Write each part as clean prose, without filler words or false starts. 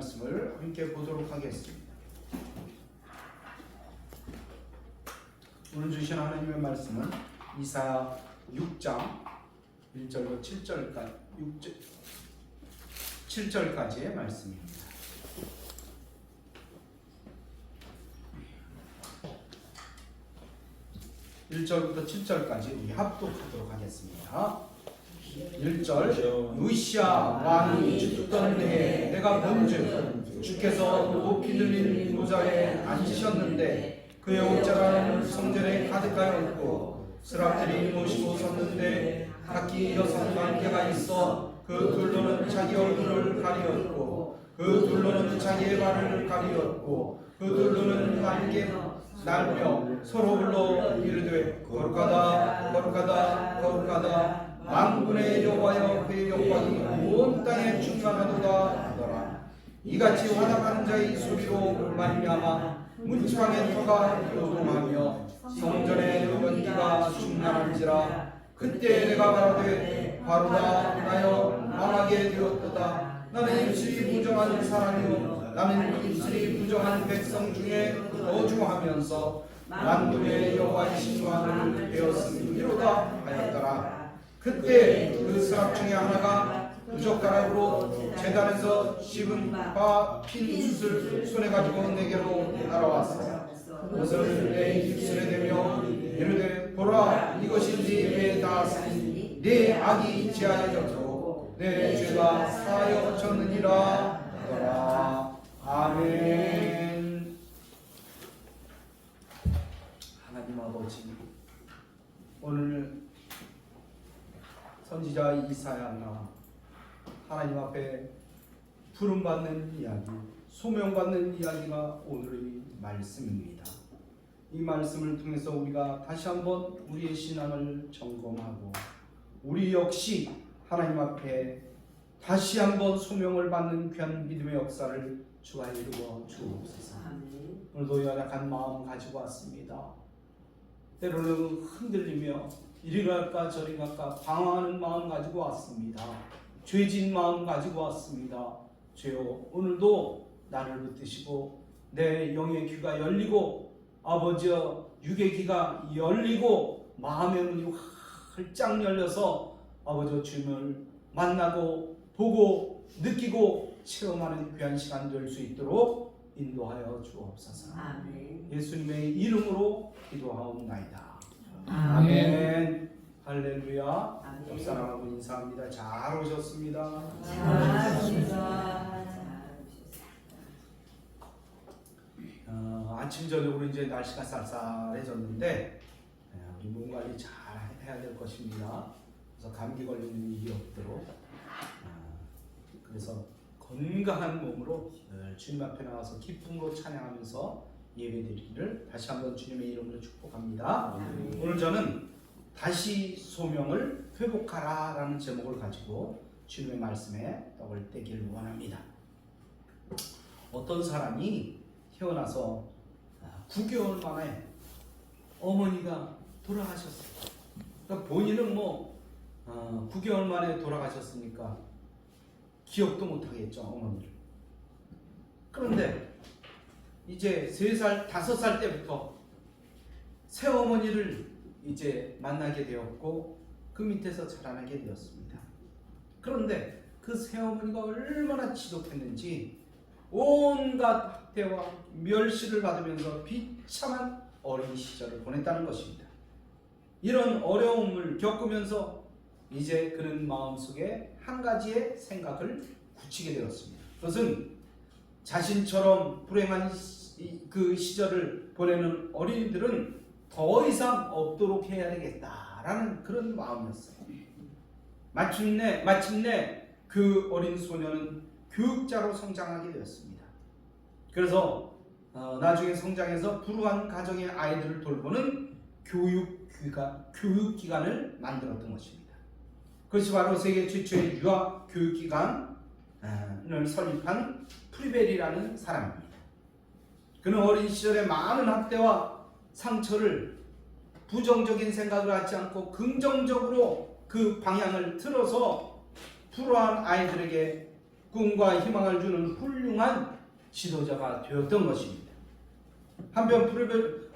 말씀을 함께 보도록 하겠습니다. 오늘 주신 하나님의 말씀은 이사야 6장 1절로 7절까지의 말씀입니다. (1절부터) (7절까지) 우리 합독하도록 하겠습니다. 1절 우시야 왕이 죽던 해에 내가 본즉 주께서 높이 들린 보좌에 앉으셨는데 그의 옷자락은 성전에 가득하였고 스랍들이 모시고 섰는데 각기 6관계가 있어 그 둘로는 자기 얼굴을 가리었고 그 둘로는 자기의 발을 가리었고 그 둘로는 날개 날며 서로 불러 이르되 거룩하다 거룩하다 거룩하다 만군의 여호와여 그의 영광이 온 땅에 충만하도다 하더라. 이같이 환합하는 자의 소리로 말미암아 문지방의 터가 요동하며 성전의 연기가 충만한지라. 그때 내가 말하되 바로다 나여 망하게 되었도다. 나는 입술이 부정한 사람이요 나는 입술이 부정한 백성 중에 거주하면서 만군의 여호와의 신관을 배웠음이로다 하였더라. 그때 그 스랍 중에 하나가 부젓가락으로 제단에서 씹은 바 핀 숯을 손에 가지고 내게로 따라왔어. 그것을 내 입술에 대며 이르되 보라 이것이 네 배에 닿았으니 네 악이 지하여졌고 내 죄가 사하여졌느니라 하더라. 아멘. 하나님 아버지, 오늘 선지자 이사야가 하나님 앞에 부름받는 이야기, 소명받는 이야기가 오늘의 말씀입니다. 이 말씀을 통해서 우리가 다시 한번 우리의 신앙을 점검하고 우리 역시 하나님 앞에 다시 한번 소명을 받는 귀한 믿음의 역사를 주와 이루어 주옵소서. 오늘도 연약한 마음 가지고 왔습니다. 때로는 흔들리며 이리 갈까 저리 갈까 방황하는 마음 가지고 왔습니다. 죄진 마음 가지고 왔습니다. 주여, 오늘도 나를 붙드시고 내 영의 귀가 열리고 아버지여 육의 귀가 열리고 마음의 문이 활짝 열려서 아버지여 주님을 만나고 보고 느끼고 체험하는 귀한 시간 될 수 있도록 인도하여 주옵소서. 아멘. 예수님의 이름으로 기도하옵나이다. 아멘. 할렐루야. 아멘. 옆 사람하고 인사합니다. 잘 오셨습니다. 잘하셨습니다. 아침 저녁으로 이제 날씨가 쌀쌀해졌는데 우리 몸 관리 잘 해야 될 것입니다. 그래서 감기 걸리는 일이 없도록 그래서 건강한 몸으로 늘 주님 앞에 나와서 기쁨으로 찬양하면서 예배드리기를 다시 한번 주님의 이름으로 축복합니다. 오늘 저는 다시 소명을 회복하라 라는 제목을 가지고 주님의 말씀에 떡을 떼기를 원합니다. 어떤 사람이 태어나서 9개월 만에 어머니가 돌아가셨어요. 그러니까 본인은 9개월 만에 돌아가셨으니까 기억도 못하겠죠, 어머니를. 그런데 이제 3살, 5살 때부터 새어머니를 이제 만나게 되었고 그 밑에서 자라나게 되었습니다. 그런데 그 새어머니가 얼마나 지독했는지 온갖 학대와 멸시를 받으면서 비참한 어린 시절을 보냈다는 것입니다. 이런 어려움을 겪으면서 이제 그는 마음속에 한 가지의 생각을 굳히게 되었습니다. 그것은 자신처럼 불행한 그 시절을 보내는 어린이들은 더 이상 없도록 해야 되겠다라는 그런 마음이었어요. 마침내 그 어린 소녀는 교육자로 성장하게 되었습니다. 그래서 나중에 성장해서 불우한 가정의 아이들을 돌보는 교육기관을 만들었던 것입니다. 그것이 바로 세계 최초의 유아 교육기관을 설립한 프리벨이라는 사람입니다. 그는 어린 시절에 많은 학대와 상처를 부정적인 생각을 하지 않고 긍정적으로 그 방향을 틀어서 불우한 아이들에게 꿈과 희망을 주는 훌륭한 지도자가 되었던 것입니다. 한편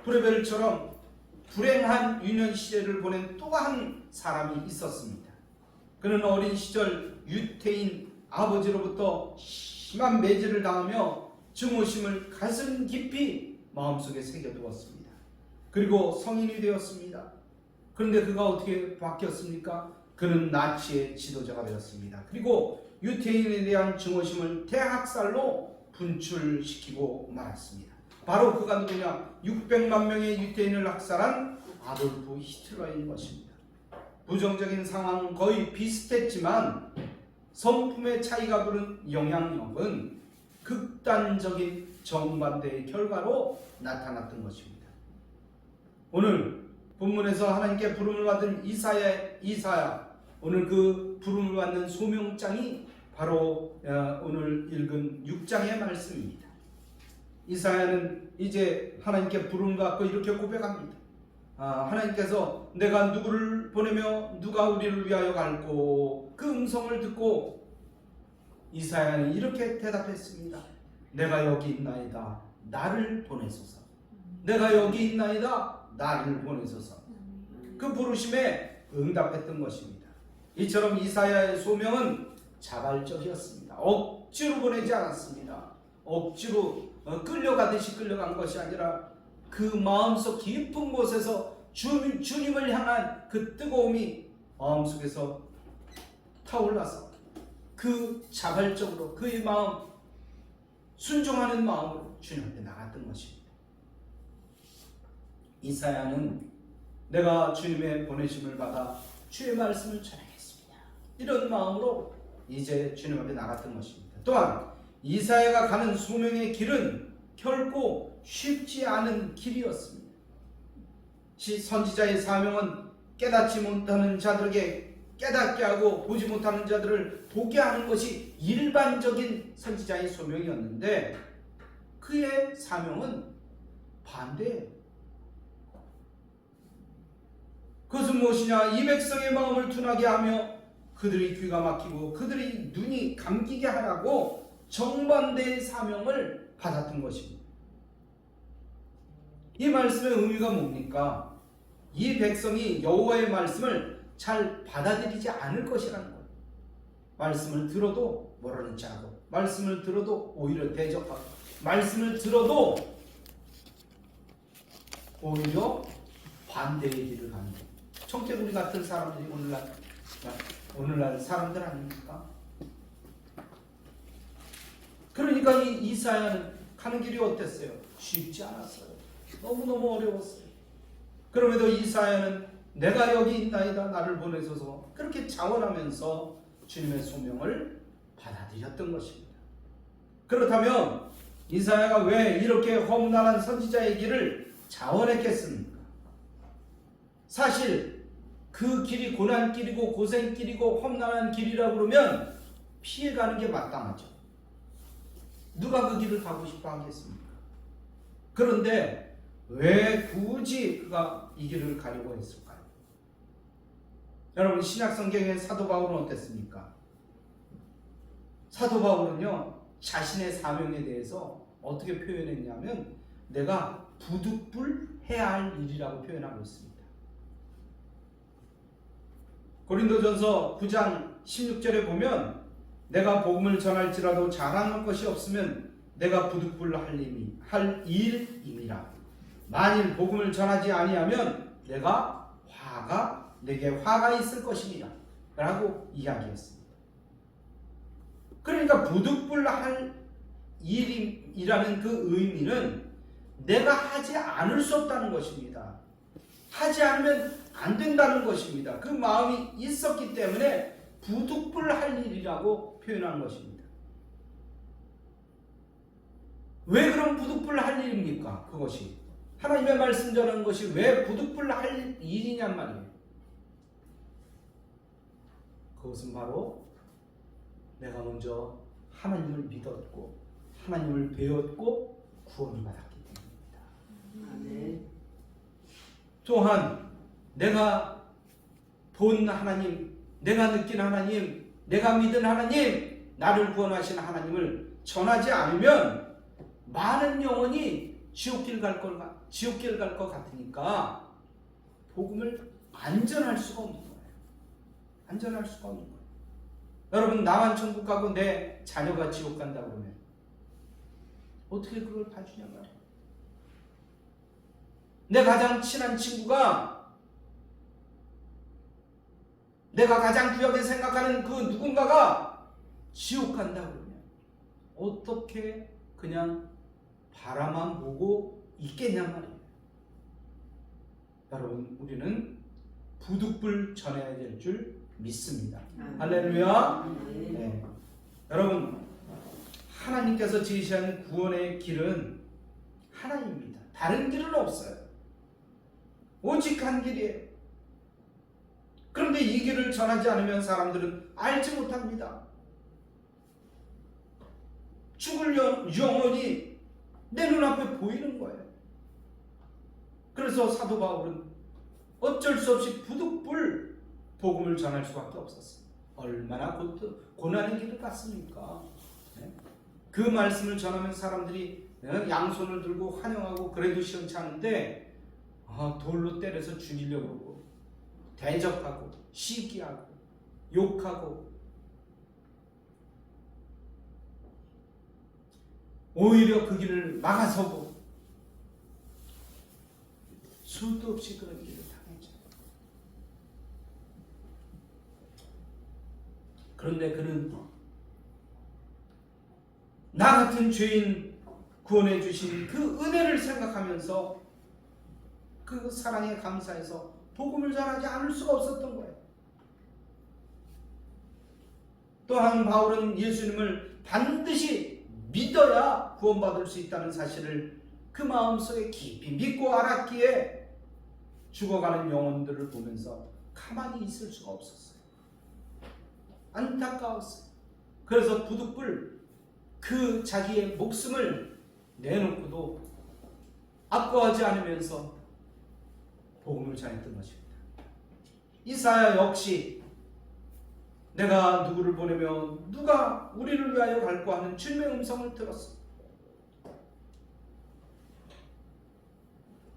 프레벨처럼 불행한 유년 시절을 보낸 또 한 사람이 있었습니다. 그는 어린 시절 유태인 아버지로부터 심한 매질을 당하며 증오심을 가슴 깊이 마음속에 새겨두었습니다. 그리고 성인이 되었습니다. 그런데 그가 어떻게 바뀌었습니까? 그는 나치의 지도자가 되었습니다. 그리고 유태인에 대한 증오심을 대학살로 분출시키고 말았습니다. 바로 그가 누구냐? 600만 명의 유태인을 학살한 아돌프 히틀러인 것입니다. 부정적인 상황은 거의 비슷했지만 성품의 차이가 부른 영향력은 극단적인 정반대의 결과로 나타났던 것입니다. 오늘 본문에서 하나님께 부름을 받은 이사야, 오늘 그 부름을 받는 소명장이 바로 오늘 읽은 6장의 말씀입니다. 이사야는 이제 하나님께 부름을 받고 이렇게 고백합니다. 하나님께서 내가 누구를 보내며 누가 우리를 위하여 갈고, 그 음성을 듣고 이사야는 이렇게 대답했습니다. 내가 여기 있나이다, 나를 보내소서. 내가 여기 있나이다, 나를 보내소서. 그 부르심에 응답했던 것입니다. 이처럼 이사야의 소명은 자발적이었습니다. 억지로 보내지 않았습니다. 억지로 끌려가듯이 끌려간 것이 아니라 그 마음속 깊은 곳에서 주님을 향한 그 뜨거움이 마음속에서 타올라서 그 자발적으로 그의 마음, 순종하는 마음으로 주님 앞에 나갔던 것입니다. 이사야는 내가 주님의 보내심을 받아 주의 말씀을 전하겠습니다, 이런 마음으로 이제 주님 앞에 나갔던 것입니다. 또한 이사야가 가는 소명의 길은 결코 쉽지 않은 길이었습니다. 선지자의 사명은 깨닫지 못하는 자들에게 깨닫게 하고 보지 못하는 자들을 보게 하는 것이 일반적인 선지자의 소명이었는데 그의 사명은 반대예요. 그것은 무엇이냐? 이 백성의 마음을 둔하게 하며 그들의 귀가 막히고 그들의 눈이 감기게 하라고 정반대의 사명을 받았던 것입니다. 이 말씀의 의미가 뭡니까? 이 백성이 여호와의 말씀을 잘 받아들이지 않을 것이라는 거예요. 말씀을 들어도 모르는 척하고 말씀을 들어도 오히려 대적하고 말씀을 들어도 오히려 반대의 길을 가는 거예요. 청개구리 같은 사람들이 오늘날 사람들 아닙니까? 그러니까 이 이사야는 가는 길이 어땠어요? 쉽지 않았어요. 너무너무 어려웠어요. 그럼에도 이사야는 내가 여기 있나이다 나를 보내소서 그렇게 자원하면서 주님의 소명을 받아들였던 것입니다. 그렇다면 이사야가 왜 이렇게 험난한 선지자의 길을 자원했겠습니까? 사실 그 길이 고난길이고 고생길이고 험난한 길이라고 그러면 피해가는 게 마땅하죠. 누가 그 길을 가고 싶어 하겠습니까? 그런데 왜 굳이 그가 이 길을 가려고 했을까요? 여러분 신약 성경의 사도 바울은 어땠습니까? 사도 바울은요 자신의 사명에 대해서 어떻게 표현했냐면 내가 부득불 해야 할 일이라고 표현하고 있습니다. 고린도전서 9장 16절에 보면 내가 복음을 전할지라도 자랑할 것이 없으면 내가 부득불 할 일임이라. 만일 복음을 전하지 아니하면 내게 화가 있을 것이니라 라고 이야기했습니다. 그러니까 부득불 할 일이라는 그 의미는 내가 하지 않을 수 없다는 것입니다. 하지 않으면 안 된다는 것입니다. 그 마음이 있었기 때문에 부득불 할 일이라고 표현한 것입니다. 왜 그럼 부득불 할 일입니까? 그것이 하나님의 말씀 전하는 것이 왜 부득불 할 일이냔 말이에요. 그것은 바로 내가 먼저 하나님을 믿었고 하나님을 배웠고 구원을 받았기 때문입니다. 아멘. 또한 내가 본 하나님, 내가 느낀 하나님, 내가 믿은 하나님, 나를 구원하신 하나님을 전하지 않으면 많은 영혼이 지옥길 갈 것 같으니까 복음을 안전할 수가 없는 거예요. 안전할 수가 없는 거예요. 여러분 나만 천국 가고 내 자녀가 지옥 간다고 그러면 어떻게 그걸 봐주냐 말이에요. 내 가장 친한 친구가 내가 가장 귀하게 생각하는 그 누군가가 지옥 간다고 그러면 어떻게 그냥 바라만 보고 있겠냔 말이에요. 여러분 우리는 부득불 전해야 될 줄 믿습니다. 할렐루야. 네. 여러분 하나님께서 제시한 구원의 길은 하나입니다. 다른 길은 없어요. 오직 한 길이에요. 그런데 이 길을 전하지 않으면 사람들은 알지 못합니다. 죽을 영혼이 내 눈앞에 보이는 거예요. 그래서 사도 바울은 어쩔 수 없이 부득불 복음을 전할 수밖에 없었어요. 얼마나 고난의 길을 갔습니까? 네? 그 말씀을 전하면 사람들이 양손을 들고 환영하고 그래도 시원찮은데 돌로 때려서 죽이려고 그러고 대적하고 시기하고 욕하고 오히려 그 길을 막아서고 수도 없이 그런 일을 당했죠. 그런데 그는 나 같은 죄인 구원해 주신 그 은혜를 생각하면서 그 사랑에 감사해서 복음을 전하지 않을 수가 없었던 거예요. 또한 바울은 예수님을 반드시 믿어야 구원받을 수 있다는 사실을 그 마음속에 깊이 믿고 알았기에 죽어가는 영혼들을 보면서 가만히 있을 수가 없었어요. 안타까웠어요. 그래서 부득불 그 자기의 목숨을 내놓고도 아까워하지 않으면서 복음을 전했던 것입니다. 이사야 역시 내가 누구를 보내며 누가 우리를 위하여 갈고 하는 주님의 음성을 들었어.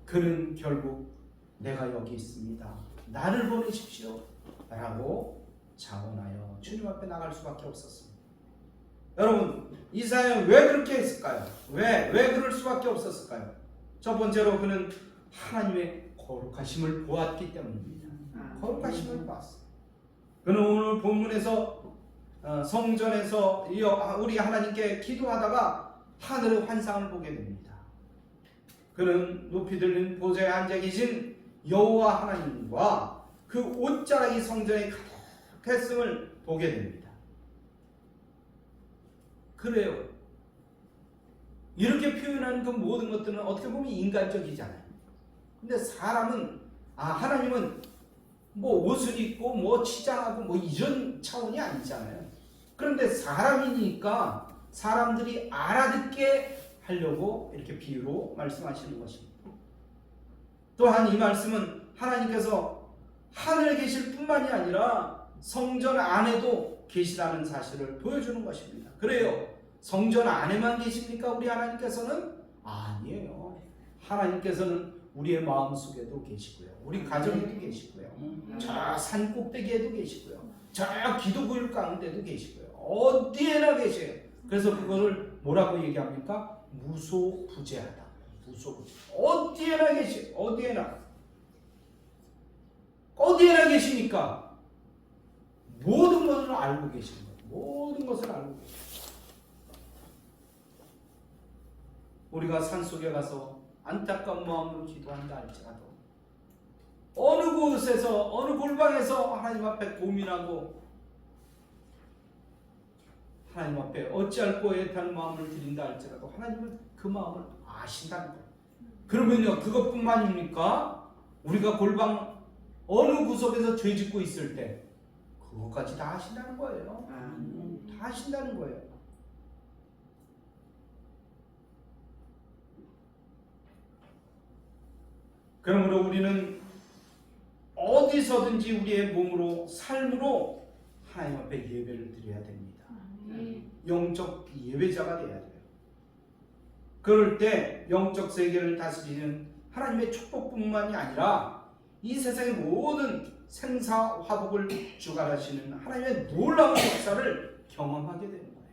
그는 결국 내가 여기 있습니다. 나를 보내십시오. 라고 자원하여 주님 앞에 나갈 수밖에 없었습니다. 여러분 이사야는 왜 그렇게 했을까요? 왜 그럴 수밖에 없었을까요? 첫 번째로 그는 하나님의 거룩하심을 보았기 때문입니다. 거룩하심을 보았어요. 그는 오늘 본문에서 성전에서 우리 하나님께 기도하다가 하늘의 환상을 보게 됩니다. 그는 높이 들린 보좌에 앉아 계신 여호와 하나님과 그 옷자락이 성전에 가득했음을 보게 됩니다. 그래요. 이렇게 표현하는 그 모든 것들은 어떻게 보면 인간적이잖아요. 근데 사람은 하나님은 뭐 옷을 입고 뭐 치장하고 뭐 이런 차원이 아니잖아요. 그런데 사람이니까 사람들이 알아듣게 하려고 이렇게 비유로 말씀하시는 것입니다. 또한 이 말씀은 하나님께서 하늘에 계실 뿐만이 아니라 성전 안에도 계시다는 사실을 보여주는 것입니다. 그래요. 성전 안에만 계십니까? 우리 하나님께서는? 아니에요. 하나님께서는 우리의 마음속에도 계시고요. 우리 가정에도 계시고요. 저 산 꼭대기에도 계시고요. 저 기도구역 가운데도 계시고요. 어디에나 계세요. 그래서 그거를 뭐라고 얘기합니까? 무소부재하다. 무소부재. 어디에나 계세요. 어디에나 계시니까 모든 것을 알고 계시는 거예요. 모든 것을 알고 계시는 거예요. 우리가 산속에 가서 안타까운 마음으로 기도한다 할지라도 어느 곳에서 어느 골방에서 하나님 앞에 고민하고 하나님 앞에 어찌할 거에다는 마음을 드린다 할지라도 하나님은 그 마음을 아신다는 거예요. 그러면요, 그것뿐만입니까? 우리가 골방 어느 구석에서 죄 짓고 있을 때 그것까지 다 아신다는 거예요. 다 아신다는 거예요. 그러므로 우리는 어디서든지 우리의 몸으로 삶으로 하나님 앞에 예배를 드려야 됩니다. 영적 예배자가 되어야 돼요. 그럴 때 영적 세계를 다스리는 하나님의 축복뿐만이 아니라 이 세상의 모든 생사화복을 주관하시는 하나님의 놀라운 역사를 경험하게 되는 거예요.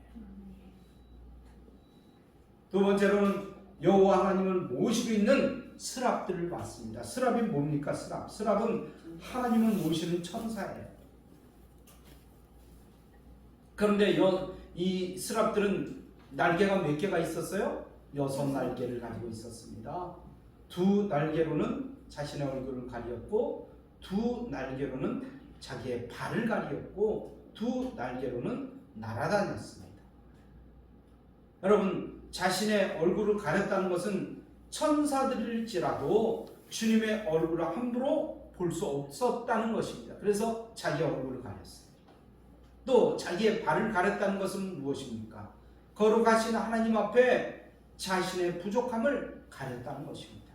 두 번째로는 여호와 하나님을 모시고 있는 스랍들을 봤습니다. 스랍이 뭡니까? 스랍은 하나님을 모시는 천사예요. 그런데 이 스랍들은 날개가 몇 개가 있었어요? 6날개를 가지고 있었습니다. 2날개로는 자신의 얼굴을 가리었고 2날개로는 자기의 발을 가리었고 2날개로는 날아다녔습니다. 여러분, 자신의 얼굴을 가렸다는 것은 천사들일지라도 주님의 얼굴을 함부로 볼 수 없었다는 것입니다. 그래서 자기 얼굴을 가렸어요. 또 자기의 발을 가렸다는 것은 무엇입니까? 거룩하신 하나님 앞에 자신의 부족함을 가렸다는 것입니다.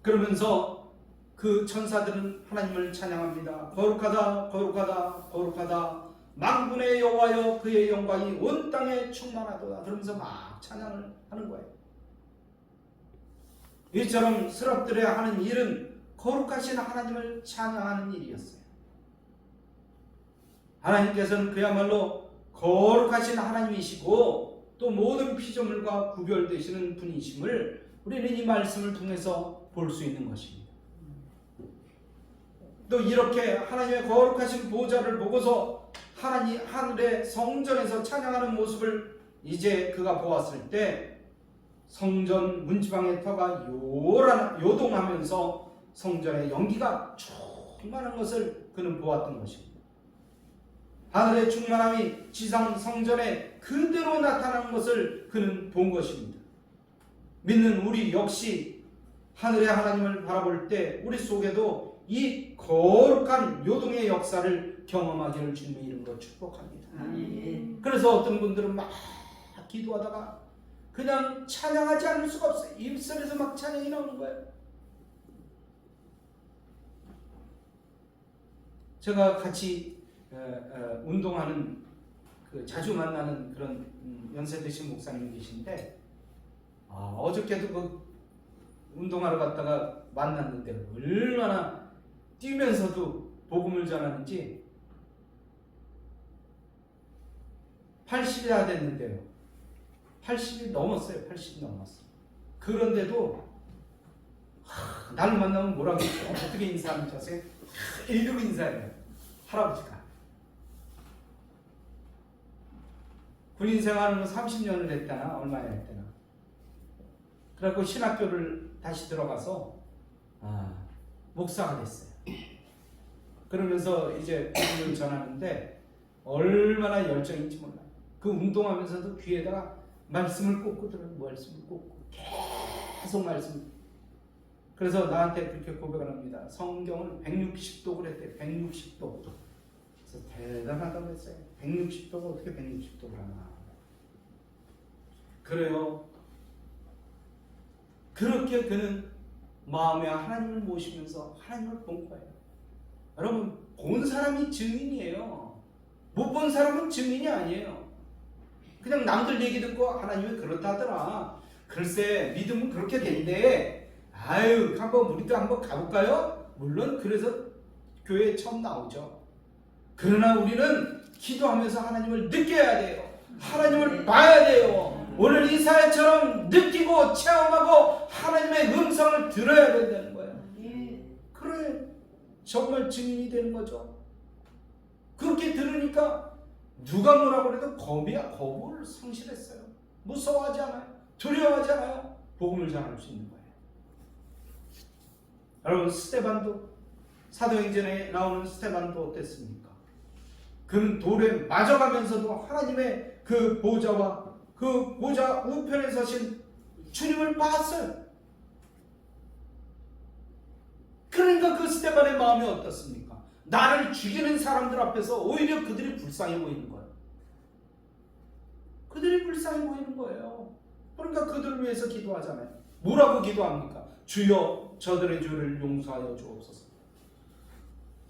그러면서 그 천사들은 하나님을 찬양합니다. 거룩하다, 거룩하다, 거룩하다. 만군의 여호와여, 그의 영광이 온 땅에 충만하도다. 그러면서 막 찬양을 하는 거예요. 이처럼 스랍들의 하는 일은 거룩하신 하나님을 찬양하는 일이었어요. 하나님께서는 그야말로 거룩하신 하나님이시고 또 모든 피조물과 구별되시는 분이심을 우리는 이 말씀을 통해서 볼 수 있는 것입니다. 또 이렇게 하나님의 거룩하신 보좌를 보고서 하나님 하늘의 성전에서 찬양하는 모습을 이제 그가 보았을 때 성전 문지방의 터가 요동하면서 성전의 연기가 충만한 것을 그는 보았던 것입니다. 하늘의 충만함이 지상 성전에 그대로 나타나는 것을 그는 본 것입니다. 믿는 우리 역시 하늘의 하나님을 바라볼 때 우리 속에도 이 거룩한 요동의 역사를 경험하기를 주님의 이름으로 축복합니다. 그래서 어떤 분들은 막 기도하다가 그냥 찬양하지 않을 수가 없어요. 입술에서 막 찬양이 나오는 거예요. 제가 같이 운동하는 자주 만나는 그런 연세 드신 목사님이 계신데 어저께도 그 운동하러 갔다가 만났는데 얼마나 뛰면서도 복음을 전하는지 80이나 됐는데요. 80이 넘었어요. 80이 넘었어. 그런데도 나를 만나면 뭐라고 했죠? 어떻게 인사하는지 아세요? 이러고 인사해요. 할아버지가. 군인 생활을 30년을 했다나 얼마나 했다나. 그래갖고 신학교를 다시 들어가서 목사가 됐어요. 그러면서 이제 복음을 전하는데 얼마나 열정인지 몰라요. 그 운동하면서도 귀에다가 말씀을 꽂고 들어요. 말씀을 꽂고 계속 말씀. 그래서 나한테 그렇게 고백을 합니다. 성경을 160도 그랬대. 160도. 그래서 대단하다고 했어요. 160도가 어떻게 160도를 하나. 그래요. 그렇게 그는 마음에 하나님을 모시면서 하나님을 본 거예요. 여러분, 본 사람이 증인이에요. 못 본 사람은 증인이 아니에요. 그냥 남들 얘기 듣고 하나님이 그렇다더라. 글쎄 믿으면 그렇게 된대. 아유, 한번 우리도 한번 가볼까요? 물론 그래서 교회에 처음 나오죠. 그러나 우리는 기도하면서 하나님을 느껴야 돼요. 하나님을 봐야 돼요. 오늘 이사야처럼 느끼고 체험하고 하나님의 음성을 들어야 된다는 거예요. 그래, 정말 증인이 되는 거죠. 그렇게 들으니까 누가 뭐라고 해도 겁을 상실했어요. 무서워하지 않아요. 두려워하지 않아요. 복음을 전할 수 있는 거예요. 여러분, 스데반도, 사도행전에 나오는 스데반도 어땠습니까? 그는 돌에 맞아가면서도 하나님의 그 보좌와 그 보좌 우편에 서신 주님을 봤어요. 그러니까 그 스데반의 마음이 어떻습니까? 나를 죽이는 사람들 앞에서 오히려 그들이 불쌍해 보이는 거예요. 그들이 불쌍해 보이는 거예요. 그러니까 그들을 위해서 기도하잖아요. 뭐라고 기도합니까? 주여 저들의 죄를 용서하여 주옵소서.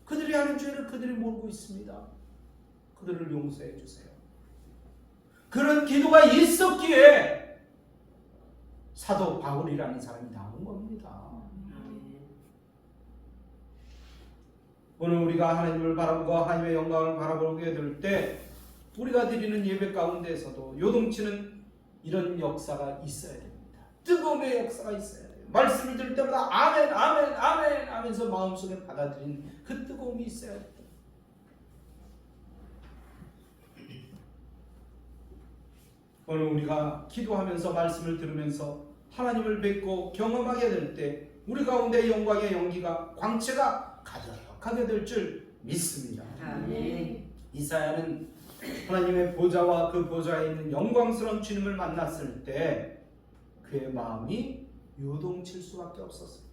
그들이 하는 죄를 그들이 모르고 있습니다. 그들을 용서해 주세요. 그런 기도가 있었기에 사도 바울이라는 사람이 나온 겁니다. 오늘 우리가 하나님을 바라보고 하나님의 영광을 바라보게 될 때 우리가 드리는 예배 가운데에서도 요동치는 이런 역사가 있어야 됩니다. 뜨거움의 역사가 있어야 돼요. 말씀을 들을 때마다 아멘 아멘 아멘 하면서 마음속에 받아들인 그 뜨거움이 있어야 돼요. 오늘 우리가 기도하면서 말씀을 들으면서 하나님을 뵙고 경험하게 될 때 우리 가운데 영광의 연기가 광채가 가득하게 될 줄 믿습니다. 아멘. 이사야는 하나님의 보좌와 그 보좌에 있는 영광스러운 주님을 만났을 때 그의 마음이 요동칠 수밖에 없었어요.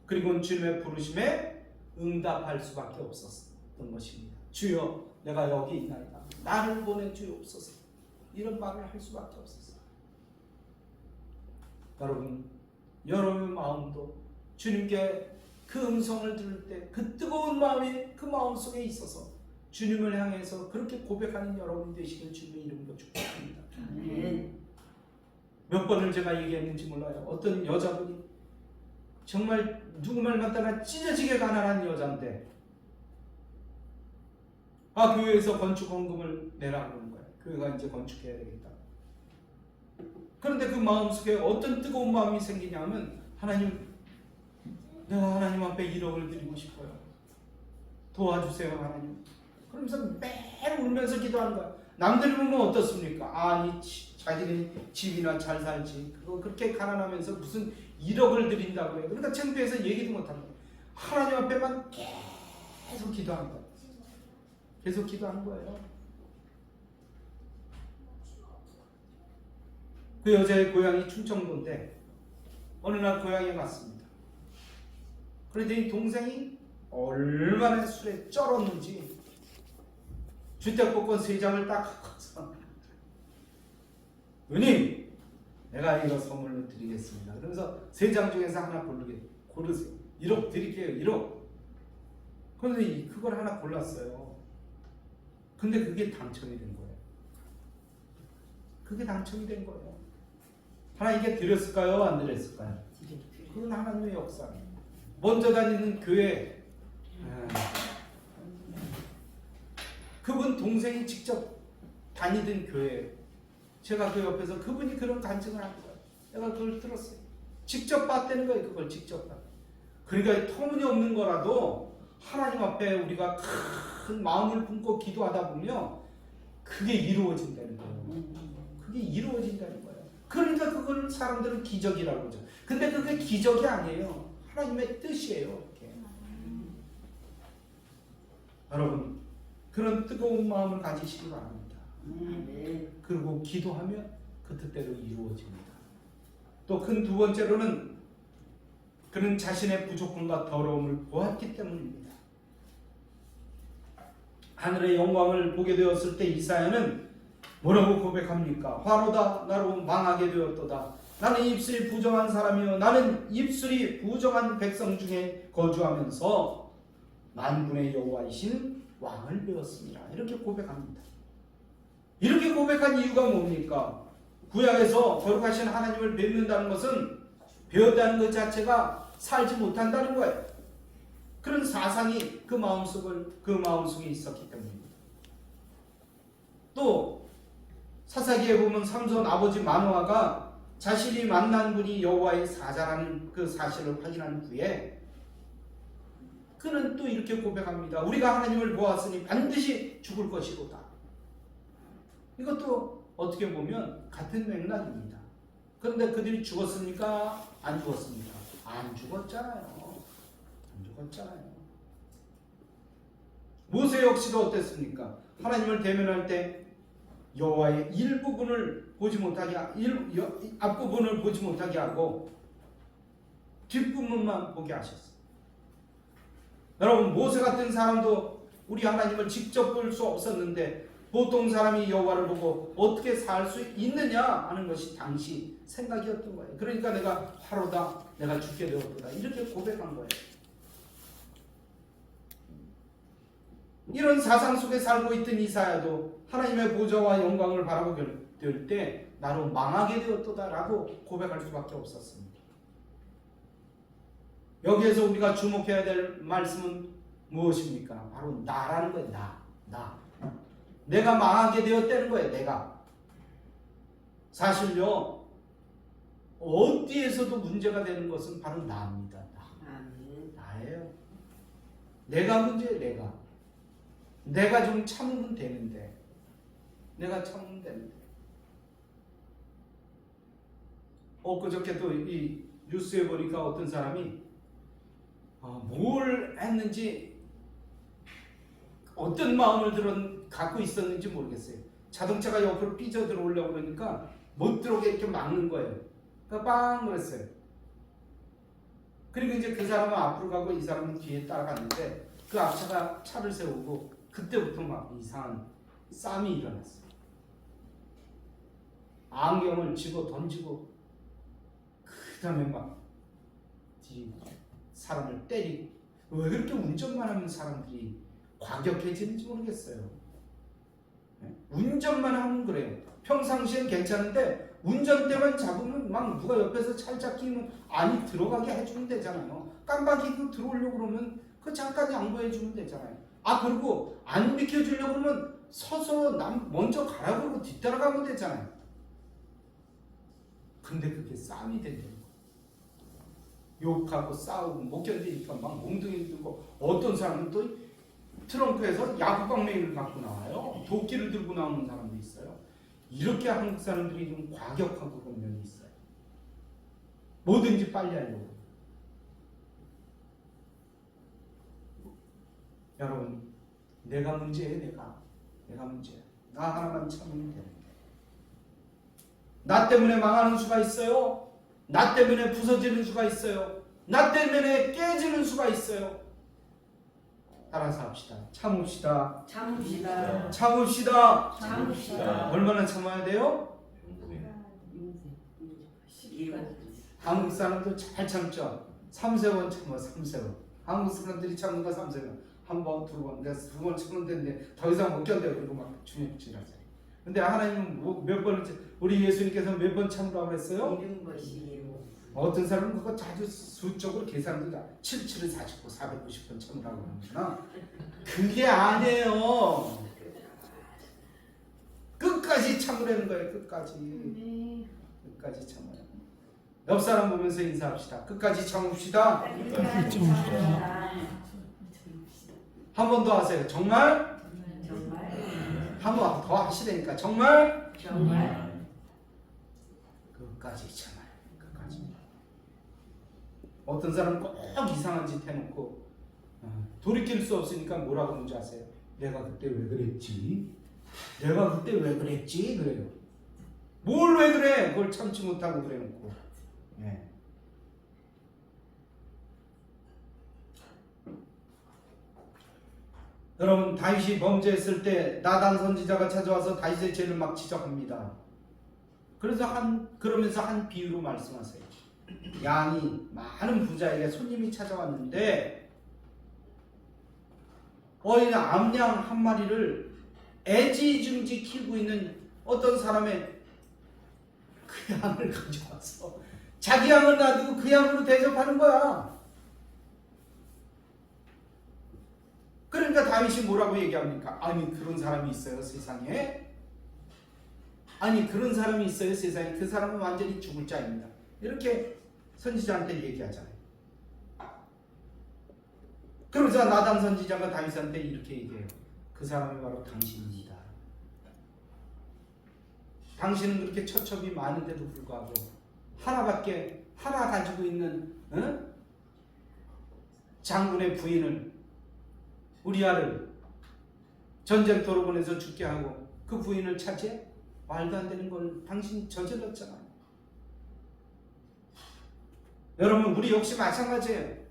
그리고 주님의 부르심에 응답할 수밖에 없었던 것입니다. 주여 내가 여기 있나이다. 나를 보내주옵소서. 이런 말을 할 수밖에 없었어요. 여러분, 여러분의 마음도 주님께 그 음성을 들을 때 그 뜨거운 마음이 그 마음속에 있어서 주님을 향해서 그렇게 고백하는 여러분 되시길 주님의 이름으로 축복합니다. 몇 번을 제가 얘기했는지 몰라요. 어떤 여자분이 정말 누구 말 갖다가 찢어지게 가난한 여자인데 교회에서 건축 헌금을 내라고 하는 거예요. 교회가 이제 건축해야 되겠다. 그런데 그 마음속에 어떤 뜨거운 마음이 생기냐면 하나님, 내가 하나님 앞에 1억을 드리고 싶어요. 도와주세요 하나님. 그러면서 매일 울면서 기도하는 거야. 남들이 보면 어떻습니까? 아니 자기는 집이나 잘 살지. 그거 그렇게 가난하면서 무슨 1억을 드린다고 해요. 그러니까 창피해서 얘기도 못하는 거예요. 하나님 앞에만 계속 기도하는 거예요. 계속 기도하는 거예요. 그 여자의 고향이 충청도인데 어느 날 고향에 갔습니다. 그런데 이 동생이 얼마나 술에 쩔었는지 주택복권 3장을 딱 갖고서 누님 내가 이거 선물로 드리겠습니다. 그러면서 3장 중에서 하나 고르세요. 1억 드릴게요. 1억. 그런데 그걸 하나 골랐어요. 근데 그게 당첨이 된 거예요. 그게 당첨이 된 거예요. 하나님께 드렸을까요? 안 드렸을까요? 그건 하나님의 역사입니다. 먼저 다니는 교회, 그분 동생이 직접 다니던 교회 제가 그 옆에서 그분이 그런 간증을 한 거예요. 내가 그걸 들었어요. 직접 봤다는 거예요. 그걸 직접 봤. 그러니까 터무니없는 거라도 하나님 앞에 우리가 큰 마음을 품고 기도하다 보면 그게 이루어진다는 거예요. 그게 이루어진다는 거예요. 그러니까 그걸 사람들은 기적이라고 그러죠. 근데 그게 기적이 아니에요. 하나님의 뜻이에요. 이렇게. 여러분 그런 뜨거운 마음을 가지시기 바랍니다. 그리고 기도하면 그 뜻대로 이루어집니다. 또 큰 두 번째로는 그는 자신의 부족함과 더러움을 보았기 때문입니다. 하늘의 영광을 보게 되었을 때 이사야는 뭐라고 고백합니까? 화로다 나로 망하게 되었도다. 나는 입술이 부정한 사람이요 나는 입술이 부정한 백성 중에 거주하면서 만군의 여호와이신 왕을 배웠습니다. 이렇게 고백합니다. 이렇게 고백한 이유가 뭡니까? 구약에서 거룩하신 하나님을 뵙는다는 것은 배웠다는 것 자체가 살지 못한다는 거예요. 그런 사상이 그 마음속에 있었기 때문입니다. 또 사사기에 보면 삼손 아버지 마노아가 자신이 만난 분이 여호와의 사자라는 그 사실을 확인한 후에 그는 또 이렇게 고백합니다. 우리가 하나님을 보았으니 반드시 죽을 것이로다. 이것도 어떻게 보면 같은 맥락입니다. 그런데 그들이 죽었습니까? 안 죽었습니까? 안 죽었잖아요. 안 죽었잖아요. 모세 역시도 어땠습니까? 하나님을 대면할 때 여호와의 일부분을 보지 못하게 앞부분을 보지 못하게 하고 뒷부분만 보게 하셨어요. 여러분 모세 같은 사람도 우리 하나님을 직접 볼 수 없었는데 보통 사람이 여호와를 보고 어떻게 살 수 있느냐 하는 것이 당시 생각이었던 거예요. 그러니까 내가 화로다 내가 죽게 되었다 이렇게 고백한 거예요. 이런 사상 속에 살고 있던 이사야도 하나님의 보좌와 영광을 바라보게 될 때 나로 망하게 되었다라고 고백할 수밖에 없었습니다. 여기에서 우리가 주목해야 될 말씀은 무엇입니까? 바로 나라는 거예요. 나. 내가 망하게 되었다는 거예요. 내가. 사실요. 어디에서도 문제가 되는 것은 바로 나입니다. 나예요. 내가 문제예요. 내가 좀 참으면 되는데. 내가 참으면 되는데. 그저께 또 이 뉴스에 보니까 어떤 사람이 뭘 했는지 어떤 마음을 갖고 있었는지 모르겠어요. 자동차가 옆으로 삐져 들어오려고 그러니까 못 들어오게 이렇게 막는 거예요. 그러니까 빵 그랬어요. 그리고 이제 그 사람은 앞으로 가고 이 사람은 뒤에 따라갔는데 그 앞차가 차를 세우고 그때부터 막 이상한 싸움이 일어났어요. 안경을 쥐고 던지고 그 다음에 막 사람을 때리고 왜 그렇게 운전만 하면 사람들이 과격해지는지 모르겠어요. 운전만 하면 그래요. 평상시엔 괜찮은데 운전대만 잡으면 막 누가 옆에서 살짝 끼면 안이 들어가게 해주면 되잖아요. 깜빡이고 들어오려고 그러면 그 잠깐 양보해주면 되잖아요. 그리고 안 비켜주려고 그러면 서서 남 먼저 가라 그러고 뒤따라가면 되잖아요. 근데 그게 싸움이 된다는 거예요. 욕하고 싸우고 못 견디니까 막 몽둥이 들고 어떤 사람은 또 트렁크에서 야구방망이를 갖고 나와요. 도끼를 들고 나오는 사람도 있어요. 이렇게 한국 사람들이 좀 과격하고 그런 면이 있어요. 뭐든지 빨리 하려고. 여러분, 내가 문제예요. 내가 문제야. 나 하나만 참으면 되는데. 나 때문에 망하는 수가 있어요. 나 때문에 부서지는 수가 있어요. 나 때문에 깨지는 수가 있어요. 따라서 합시다. 참읍시다. 얼마나 참아야 돼요? 한국 사람들 잘 참죠. 3세번 참아. 3세번. 한국 사람들이 참는 거 3세번. 한 번, 두 번. 내가 두 번 참으면 되는데 더 이상 못 견뎌요. 그리고 막 주눅질하세요. 근데 하나님은 몇 번을 우리 예수님께서 몇 번 참으라고 그랬어요? 어떤 사람은 그거 자주 수적으로 계산합니다. 77을 49, 490번 참으라고 하는구나. 그게 아니에요. 그 끝까지 참으라는 거예요. 끝까지. 끝까지 참아요. 옆 사람 보면서 인사합시다. 끝까지 참읍시다. 한 번 더 하세요. 정말? 한 번 더 하시라니까. 정말? 끝까지 참아요. 끝까지. 어떤 사람은 꼭 이상한 짓 해놓고 돌이킬 수 없으니까 뭐라고 하는지 아세요? 내가 그때 왜 그랬지? 내가 그때 왜 그랬지? 그래요. 뭘 왜 그래? 그걸 참지 못하고 그래놓고. 네. 여러분, 다윗이 범죄했을 때 나단 선지자가 찾아와서 다윗의 죄를 막 지적합니다. 그러면서 한 비유로 말씀하세요. 양이 많은 부자에게 손님이 찾아왔는데 어린 암양 한 마리를 애지중지 키우고 있는 어떤 사람의 그 양을 가져와서 자기 양을 놔두고 그 양으로 대접하는 거야. 그러니까 다윗이 뭐라고 얘기합니까? 아니 그런 사람이 있어요 세상에? 아니 그런 사람이 있어요 세상에? 그 사람은 완전히 죽을 자입니다. 이렇게 선지자한테 얘기하잖아요. 그러자 나단 선지자가 다윗한테 이렇게 얘기해요. 그 사람이 바로 당신입니다. 당신은 그렇게 처첩이 많은데도 불구하고 하나 가지고 있는 장군의 부인을 우리아를 전쟁터로 보내서 죽게 하고 그 부인을 차지해? 말도 안 되는 걸 당신이 저질렀잖아요. 여러분 우리 역시 마찬가지예요.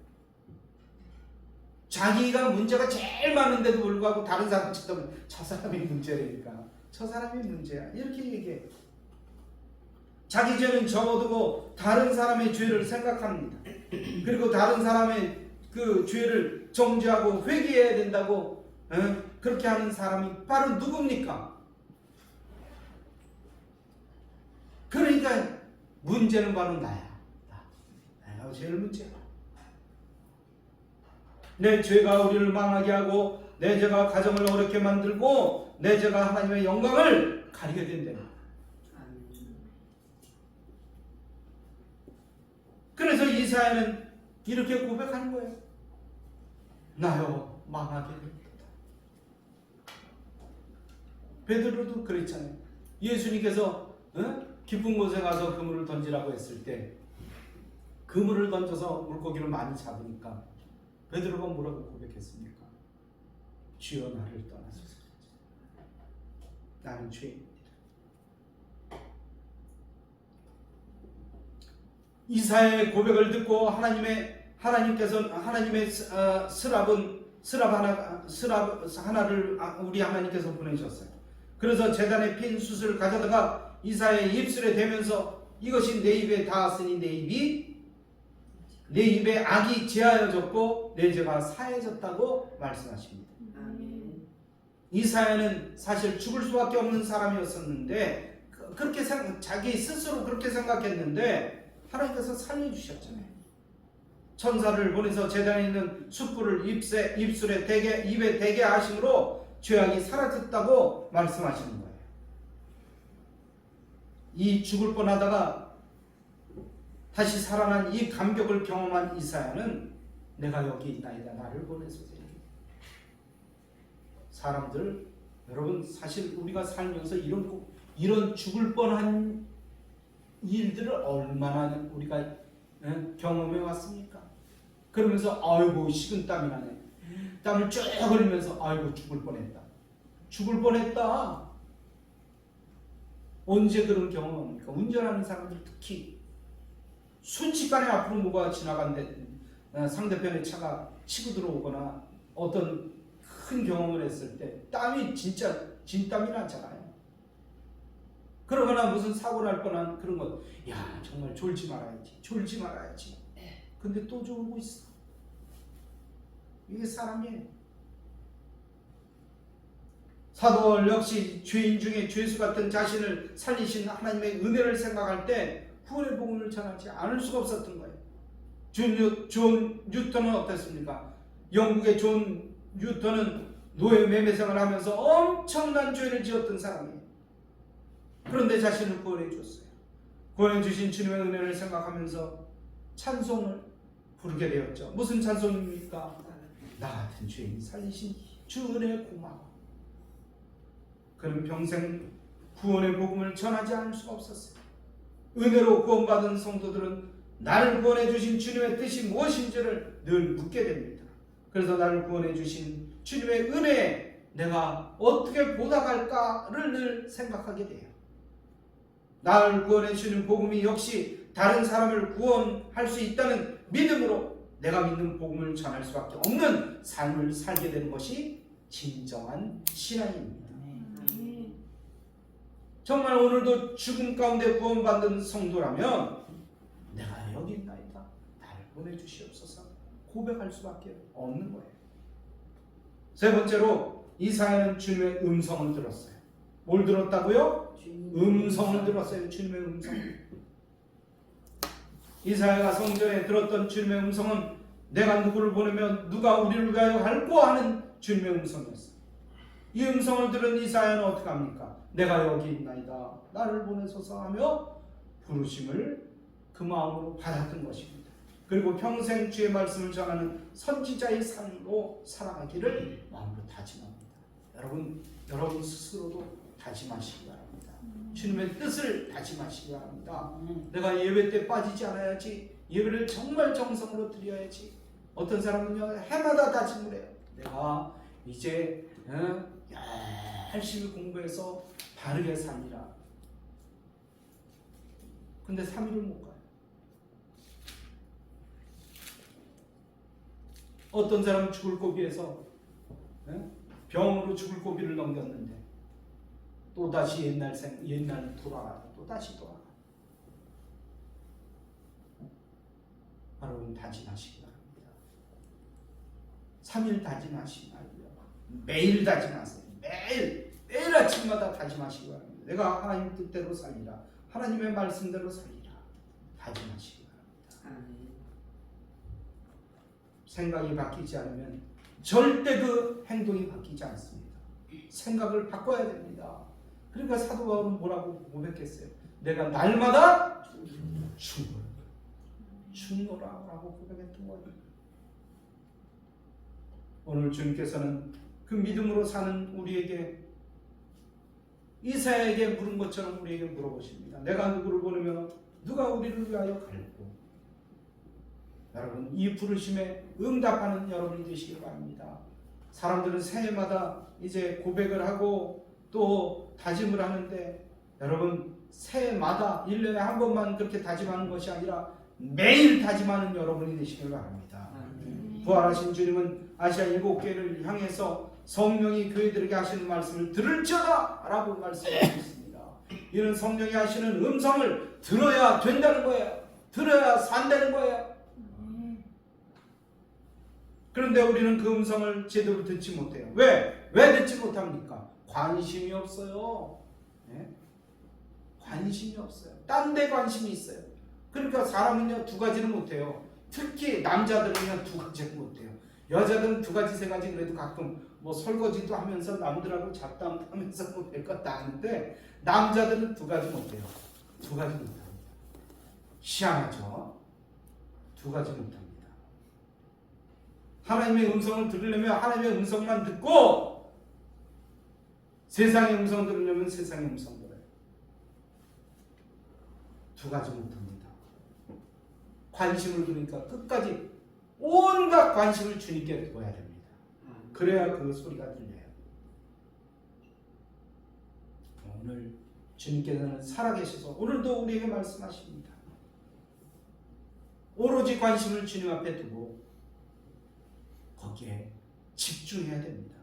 자기가 문제가 제일 많은데도 불구하고 다른 사람 쳐다보면 저 사람이 문제라니까. 저 사람이 문제야. 이렇게 얘기해. 자기 죄는 접어두고 다른 사람의 죄를 생각합니다. 그리고 다른 사람의 그 죄를 정죄하고 회개해야 된다고 그렇게 하는 사람이 바로 누굽니까? 그러니까 문제는 바로 나야. 내가 제일 문제야. 내 죄가 우리를 망하게 하고 내 죄가 가정을 어렵게 만들고 내 죄가 하나님의 영광을 가리게 된다. 그래서 이사야는 이렇게 고백하는 거예요. 나요 망하게 됩니다. 베드로도 그랬잖아요. 예수님께서 깊은 곳에 가서 그물을 던지라고 했을 때 그물을 던져서 물고기를 많이 잡으니까 베드로가 뭐라고 고백했습니까? 주여 나를 떠나소서. 나는 죄인입니다. 이사야의 고백을 듣고 하나님께서 하나님의 스랍 하나를 우리 하나님께서 보내셨어요. 그래서 제단에 핀 숯을 가져다가 이사야의 입술에 대면서 이것이 내 입에 닿았으니 내 입에 악이 제하여졌고 내 죄가 사해졌다고 말씀하십니다. 이사야는 사실 죽을 수밖에 없는 사람이었었는데 그렇게 자기 스스로 그렇게 생각했는데 하나님께서 살려주셨잖아요. 천사를 보내서 제단에 있는 숯불을 입술에 입에 대게 하심으로 죄악이 사라졌다고 말씀하시는 거예요. 이 죽을 뻔하다가 다시 살아난 이 감격을 경험한 이사야는 내가 여기 있나이다 나를 보내소서. 사람들 여러분 사실 우리가 살면서 이런 죽을 뻔한 일들을 얼마나 우리가 경험해 왔습니까? 그러면서 아이고 식은땀이 나네. 땀을 쭉 흘리면서 아이고 죽을 뻔했다. 언제 그런 경험합니까? 운전하는 사람들 특히 순식간에 앞으로 뭐가 지나간데 상대편의 차가 치고 들어오거나 어떤 큰 경험을 했을 때 땀이 진짜 진땀이 나잖아요. 그러거나 무슨 사고 날 뻔한 그런 것, 야 정말 졸지 말아야지. 근데 또 졸고 있어. 이게 사람이에요. 사도 역시 죄인 중에 죄수 같은 자신을 살리신 하나님의 은혜를 생각할 때 구원의 복음을 전하지 않을 수가 없었던 거예요. 존 뉴턴은 어땠습니까? 영국의 존 뉴턴은 노예 매매생을 하면서 엄청난 죄를 지었던 사람이에요. 그런데 자신을 구원해 주었어요. 구원해 주신 주님의 은혜를 생각하면서 찬송을 부르게 되었죠. 무슨 찬송입니까? 나 같은 죄인 살리신 주 은혜 고마워. 그는 평생 구원의 복음을 전하지 않을 수가 없었어요. 은혜로 구원받은 성도들은 나를 구원해 주신 주님의 뜻이 무엇인지를 늘 묻게 됩니다. 그래서 나를 구원해 주신 주님의 은혜에 내가 어떻게 보답할까를 늘 생각하게 돼요. 나를 구원해 주는 복음이 역시 다른 사람을 구원할 수 있다는 믿음으로 내가 믿는 복음을 전할 수밖에 없는 삶을 살게 되는 것이 진정한 신앙입니다. 정말 오늘도 죽음 가운데 구원받은 성도라면 내가 여기 있나이다, 나를 구원해 주시옵소서 고백할 수밖에 없는 거예요. 세 번째로 이사야는 주님의 음성을 들었어요. 뭘 들었다고요? 음성을 들었어요. 주님의 음성. 이사야가 성전에 들었던 주님의 음성은 내가 누구를 보내면 누가 우리를 위하여 갈고 하는 주님의 음성이었어요. 이 음성을 들은 이사야는 어떻게 합니까? 내가 여기 있나이다, 나를 보내소서 하며 부르심을 그 마음으로 받았던 것입니다. 그리고 평생 주의 말씀을 전하는 선지자의 삶으로 살아가기를 마음으로 다짐합니다. 여러분 스스로도 다짐하시기 바랍니다. 주님의 뜻을 다짐하시기 바랍니다. 내가 예배 때 빠지지 않아야지, 예배를 정말 정성으로 드려야지. 어떤 사람은요 해마다 다짐을 해요. 내가 이제 열심히 공부해서 바르게 살리라. 근데 3일을 못 가요. 어떤 사람은 죽을 고비에서 병으로 죽을 고비를 넘겼는데 또다시 옛날 돌아가, 또다시 돌아가. 여러분 다짐하시기 바랍니다. 3일 다짐하시기 바랍니다. 매일 다짐하세요. 매일 아침마다 다짐하시기 바랍니다. 내가 하나님 뜻대로 살리라, 하나님의 말씀대로 살리라, 다짐하시기 바랍니다. 생각이 바뀌지 않으면 절대 그 행동이 바뀌지 않습니다. 생각을 바꿔야 됩니다. 그러니까 사도 바울은 뭐라고 고백했어요? 내가 날마다 죽노라라고 고백했던 거예요. 오늘 주님께서는 그 믿음으로 사는 우리에게, 이사야에게 물은 것처럼 우리에게 물어보십니다. 내가 누구를 보내며 누가 우리를 위하여 갈고. 여러분, 이 부르심에 응답하는 여러분이 되시길 바랍니다. 사람들은 새해마다 이제 고백을 하고 또 다짐을 하는데, 여러분 새해마다 1년에 한 번만 그렇게 다짐하는 것이 아니라 매일 다짐하는 여러분이 되시길 바랍니다. 부활하신 주님은 아시아 7교회를 향해서 성령이 교회들에게 하시는 말씀을 들을지어다 라고 말씀하셨습니다. 이는 성령이 하시는 음성을 들어야 된다는 거예요. 들어야 산다는 거예요. 그런데 우리는 그 음성을 제대로 듣지 못해요. 왜 듣지 못합니까? 관심이 없어요. 관심이 없어요. 딴 데 관심이 있어요. 그러니까 사람은요 2가지는 못해요. 특히 남자들은요 2가지는 못해요. 여자들은 2가지 3가지 그래도 가끔 뭐 설거지도 하면서 남들하고 잡담하면서 뭐 별것 다 하는데, 남자들은 2가지 못해요. 2가지 못합니다. 희한하죠? 2가지 못합니다. 하나님의 음성을 들으려면 하나님의 음성만 듣고, 세상의 음성 들으려면 세상의 음성 들어요. 2가지 못합니다. 관심을 두니까 끝까지 온갖 관심을 주님께 둬야 됩니다. 그래야 그 소리가 들려요. 오늘 주님께서는 살아계셔서 오늘도 우리에게 말씀하십니다. 오로지 관심을 주님 앞에 두고 거기에 집중해야 됩니다.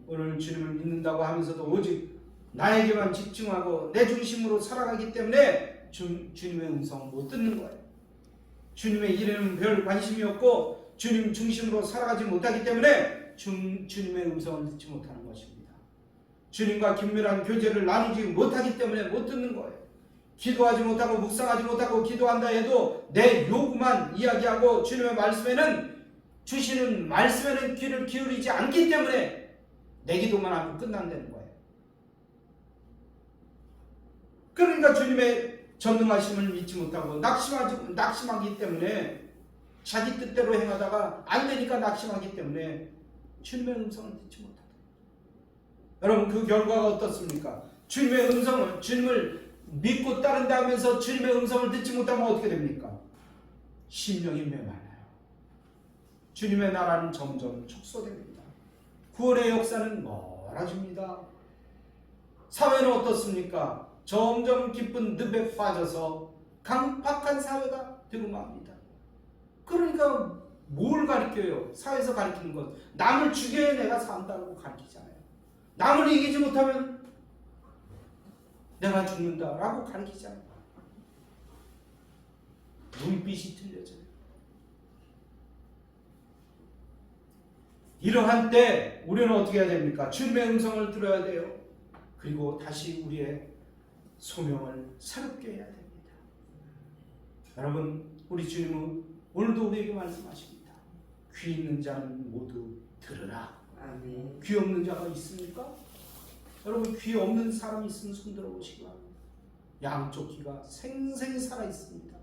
오늘 주님을 믿는다고 하면서도 오직 나에게만 집중하고 내 중심으로 살아가기 때문에 주님의 음성을 못 듣는 거예요. 주님의 일에는 별 관심이 없고 주님 중심으로 살아가지 못하기 때문에 주님의 음성을 듣지 못하는 것입니다. 주님과 긴밀한 교제를 나누지 못하기 때문에 못 듣는 거예요. 기도하지 못하고 묵상하지 못하고 기도한다 해도 내 요구만 이야기하고 주님의 말씀에는, 주시는 말씀에는 귀를 기울이지 않기 때문에 내 기도만 하고 끝난다는 거예요. 그러니까 주님의 전능하심을 믿지 못하고 낙심하기 때문에 자기 뜻대로 행하다가 안 되니까 낙심하기 때문에 주님의 음성을 듣지 못하다. 여러분 그 결과가 어떻습니까? 주님의 음성을 주님을 믿고 따른다 하면서 주님의 음성을 듣지 못하면 어떻게 됩니까? 심령이 메말라요. 주님의 나라는 점점 축소됩니다. 구원의 역사는 멀어집니다. 사회는 어떻습니까? 점점 깊은 늪에 빠져서 강팍한 사회가 되고 맙니다. 그러니까 뭘 가르쳐요? 사회에서 가르치는 것, 남을 죽여야 내가 산다고 가르치잖아요. 남을 이기지 못하면 내가 죽는다라고 가르치잖아요. 눈빛이 틀려져요. 이러한 때 우리는 어떻게 해야 됩니까? 주님의 음성을 들어야 돼요. 그리고 다시 우리의 소명을 새롭게 해야 됩니다. 여러분, 우리 주님은 오늘도 우리에게 말씀하십니다. 귀 있는 자는 모두 들으라. 아멘. 귀 없는 자가 있습니까? 여러분, 귀 없는 사람이 있으면 손 들어보시기 바랍니다. 양쪽 귀가 생생히 살아 있습니다.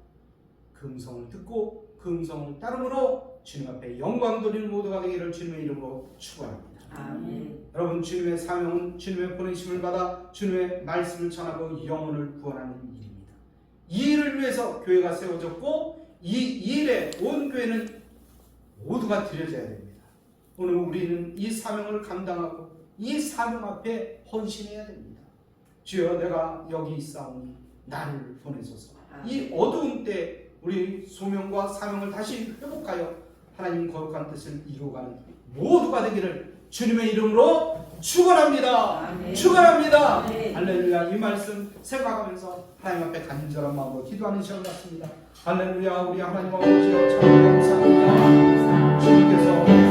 그 음성을 듣고 그 음성을 따름으로 주님 앞에 영광 돌리는 모두가 되기를 주님의 이름으로 축원합니다. 아멘. 여러분, 주님의 사명은 주님의 보내심을 받아 주님의 말씀을 전하고 영혼을 구원하는 일입니다. 이 일을 위해서 교회가 세워졌고 이 일에 온 교회는 모두가 드려져야 됩니다. 오늘 우리는 이 사명을 감당하고 이 사명 앞에 헌신해야 됩니다. 주여, 내가 여기 있사오니 나를 보내소서. 이 어두운 때 우리 소명과 사명을 다시 회복하여 하나님 거룩한 뜻을 이루어가는 모두가 되기를 주님의 이름으로 축원합니다. 아멘. 축원합니다. 아멘. 할렐루야. 이 말씀 생각하면서 하나님 앞에 간절한 마음으로 기도하는 시간 같습니다. 할렐루야. 우리 하나님 아버지여 참 감사합니다. 주님께서